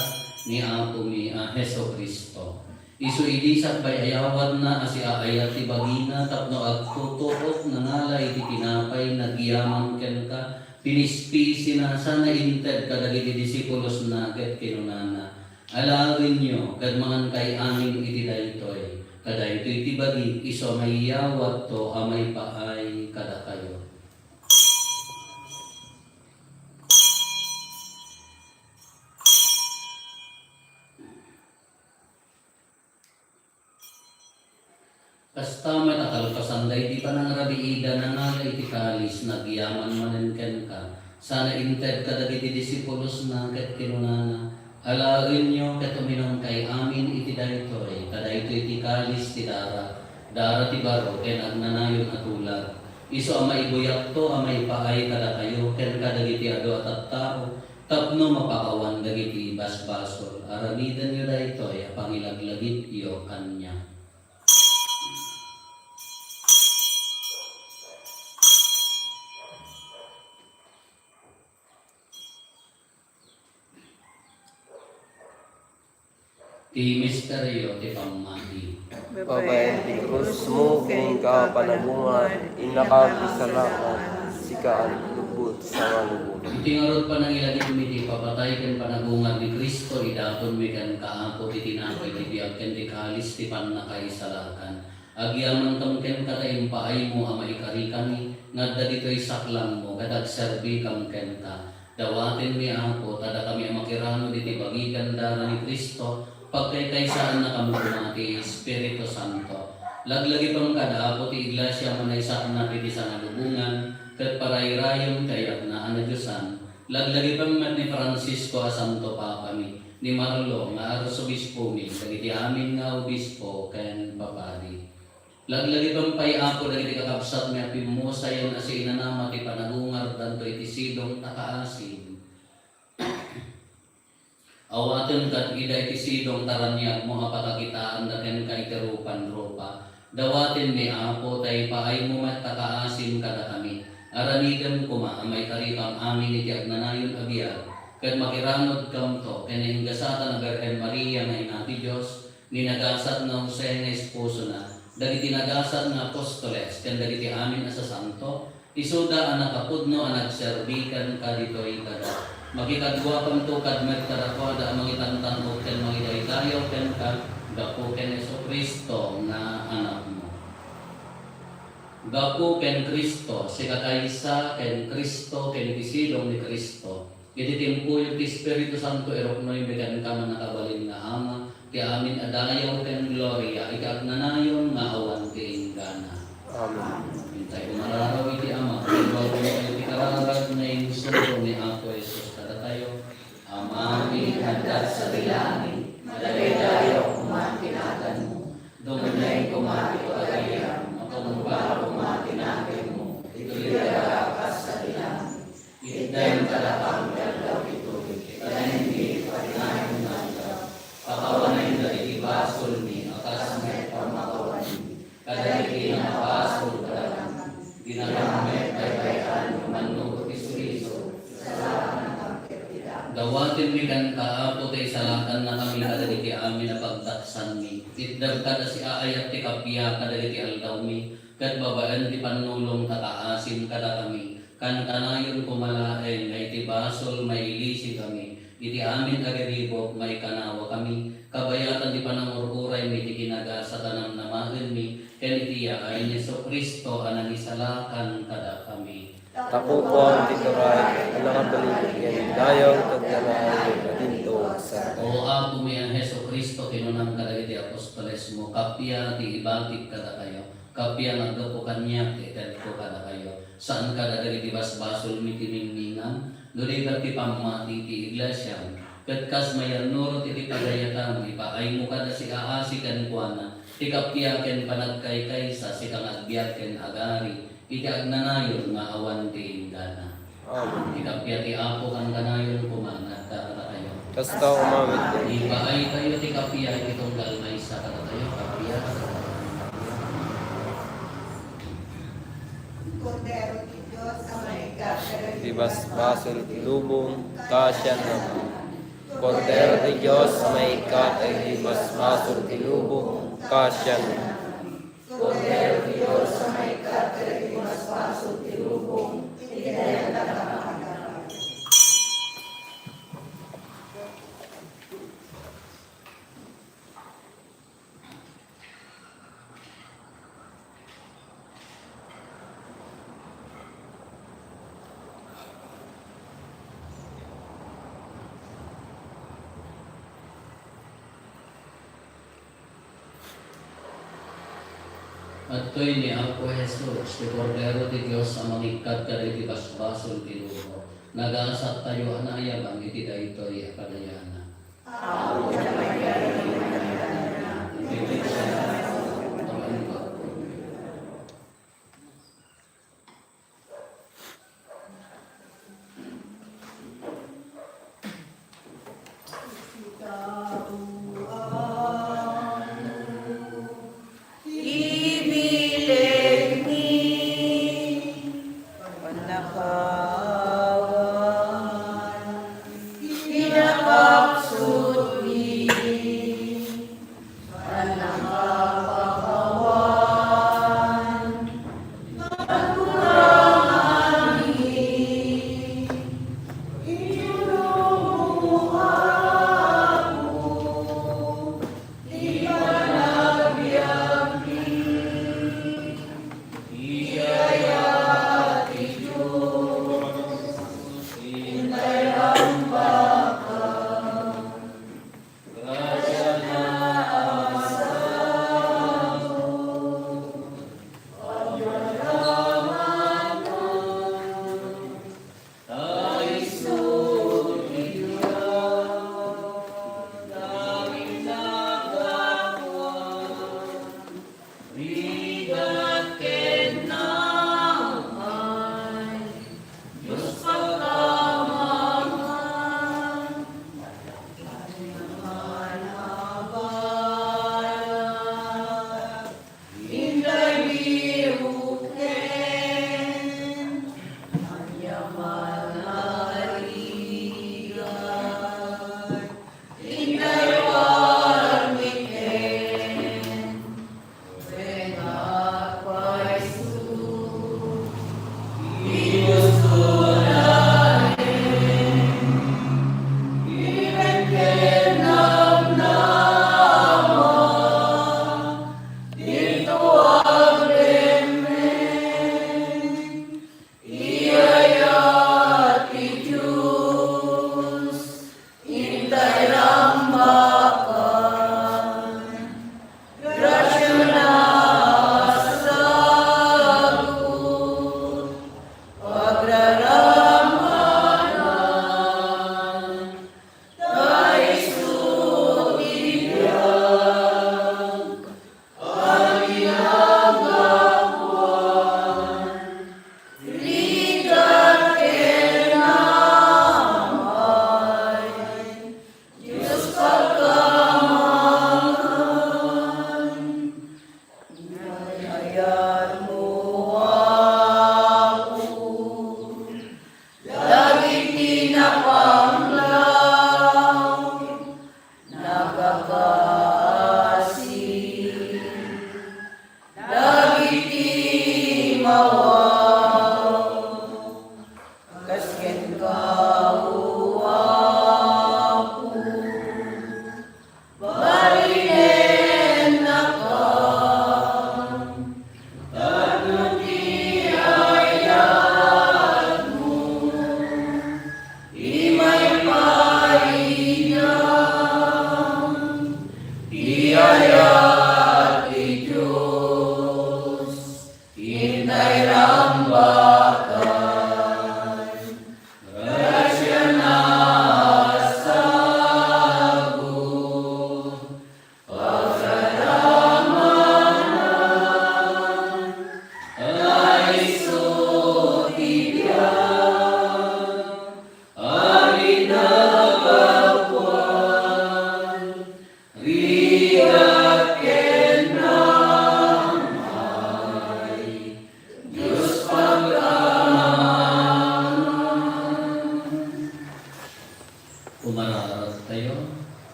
ni Apo mi a Heso Kristo. Isu idisat bay ayawad na asi aayat ti bagina, tapno agtutuot na ngalay ti tinapay, nagyaman ken ka, pinispisi na sana inted kadagiti disipulos na ket kinunana. Alawin nyo, kad mangan kay amin iti daytoy. Kada ito'y tibagi, iso may yawat to amay paay kada kayo. Kasta matakalpasanday di pa nang rabiida na nga iti kalis, nagyaman manen ken ka. Sana inted kadagiti disipulos na ket kinunana. Alain nyo ket uminom kay amin iti daytoy, kada ito'y ti kalis ti dara, dara ti baro ken agnanayon atulag. Iso amay buyak to, amay paay kada kayo, ken kadagiti ado at tao, tapno mapakawan dagiti basbasol. Aramidan nyo daytoy, pangilaglagit iyo kanya. Ti misteryo ti pamati. Babayan ti krus mo kung kapanagungan, inakapisalakan, sikaan lubot sa malubot. Iti ngarod pa nang ilagit mi papatay ken panagungan ni Kristo, idaton mi ken kaapo ti tinapay ti biag ken ti kalis ti pannakaisalakan. Agyaman kam ken katayong paay mo amay kari kami, ngadda dito'y saklang mo, kadag serbi kam ken ka. Dawatin mi ako, tada kami makirano diti bagigan dara ni Kristo, pagkaykaysaan na kami kumati Espiritu Santo. Laglagi pang kada ti iglesia manaysa na piti sa nalubungan, kat paray-rayon kayak na anadyosan. Laglagi pang ni Francisco a Santo Papa mi, ni Marlo nga Arsobispo mi, dagiti amin nga obispo ken papadi. Laglagi pang pay ako dagiti kakabsat mi apimusayan na si inanama ti panagungar danto iti sidong takaasin. Awaten kat ida iti sidong taranyag mo nga patakitaan da ken kay terupan ropa. Dawatin mi Apo tay paay mo matakaasim kada kami. Aramigan kuma amay karipang amin iti agnanayon abiyag. Ket makiranod kam to ken inggasatan na Birhen Maria nga ina ti Dios, ni nagasat na Jose nga esposo na. Dagiti nagasat nga apostoles ken dagiti amin asa santo. Isuda anak kapudno anak serbikan kaditoy kada. Makikadwa pang tukad magtarakwada mangitantan o ken mangidaydayaw ken ka gapo ken Heso Kristo nga anak mo. Gapo ken Kristo si kakaysa ken Kristo ken isilong ni Kristo. Iti timpuyo ti Espiritu Santo eroknoy bigan ka man nakabalin nga ama ti amin adayaw ken gloria ikagnanayon nga awan ti ingana. Amen. Hintay umararaw iti ama ken iti kararag na insulo ni Apo Jesus. Tayo, amami handa sa bilangin, madalidayo kumatinagan mo, dumunay kumati pagayam, makamumpa kumatinagan mo, itulirakas sa bilangin, itdayong talakang galaw ituloy, hindi patinayan nanda, pakawanay na itibasol ni, akas may pamakawan ni, kadaliki na pasol talagang, ginagamit ay bayan, manugot iso-iso, sa dawatin mi kan kaapo tay salakan na kami kadagiti amin na pagtaksan mi. Itdag kada si aayat ti kapya kadagiti aldaw mi. Kat babaan ti panulong takaasim kada kami. Kan kanayon kumalaen nga iti basol mailisi kami. Iti amin agaribok may kanawa kami. Kabayatan ti panangururay mi ti kinagasa tanang namagen mi. Ken iti yaay ni Heso Kristo anang isalakan kada kami. Takupuan ti turay, nakabalik yan, dayaw tagdanayon at tinto sa O Apo mi ang Heso Kristo kinunang kadagiti apostoles mo, kapya ti ibatik kada kayo, kapya nagdapo kanya ti ko kada kayo. saan ka dadali di basbasol mi tiningningan, doon ti pamati ti iglesia, katkas mayan nurot iti pagayatan, ipaay mo ka na si aasi kan kuana, ti kapyaken panagkaykay sa si kang agbiyaken agari, iti agnanayon nga awan ti ingana. Amen. Ti kapya ti apo kan kanayon kumanat karata kayo. Kasta umamit ko. Ipaay kayo ti kapya iti tunggal may sa karata kayo, kapya. Kordero ti Diyos, ang may kapya. Tibas basol lubong kasyan na. Kordero ti Diyos sa may ikat ay tibas basol ti lubong kasyan na. Kordero ti Diyos, ang may kapya. Mas paso ti lubong. Itidayan na kapag. At to'y ni Apo Jesus, ti Kordero ti Diyos ang mangikat ka rin ti basbasol ti lubo. Nag-aasat tayo anayabang iti daytoy akadayana. Ibilig ni panakawan, pinakapsut ni panakapakawan, pagkurangan ni inulong ako, di panagbiag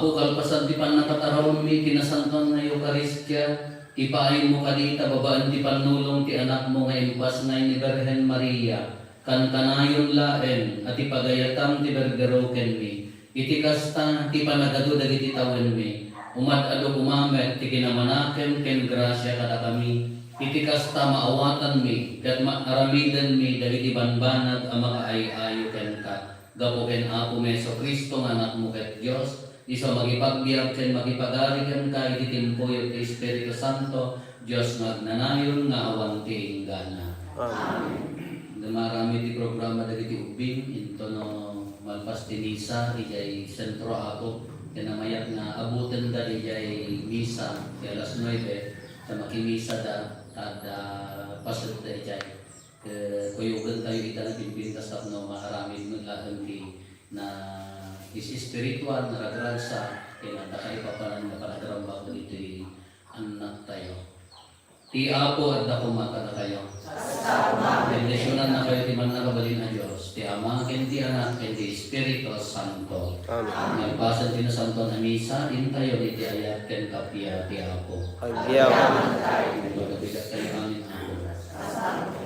Apo kalpasan ti pan nakatarawon mi kinasanton na Eukaristya, ipain mo kadita babaan ti panulong ti anak mo nga impas na ni Berhen Maria, kantanayon laen at ipagayatam ti bergeroken mi, iti kasta ti panagado dagiti tawen mi, umadado kumamet ti kinamanaken ken grasya kada kami, iti kasta maawatan mi, ket maaramidan mi dagiti banbanag a makaay-ayo ken ka, gapo ken Apo Meso Kristo nga anak mo ket Dios, iso magipagbiag ken magipagarigan ka iti timpoy ti Espiritu Santo, Dios magnanayon nga awan ti inggana. Amen. Marami ti programa dagiti ubing into no malpas ti misa ijay sentro ako kinamayat nga abuten da ijay misa ti alas 9 sa makimisa da kada pasod da ijay kuyugan tayo ita na pinpintas tapno maharami nun lahat na is spiritual na ragrasa kaya natakay pa pala nga panadaramba ko dito anak tayo. Ti Apo at dako maka na kayo. Bendisyonan na kayo ti man nakabalin na Diyos. Ti Ama, ken ti Anak, ken ti Espiritu Santo. Amen. Nagpasan ti na Santo na misa, intayo ni ti ayat ken kapia ti Apo. Agyaw. Magabigat kayo amin Apo.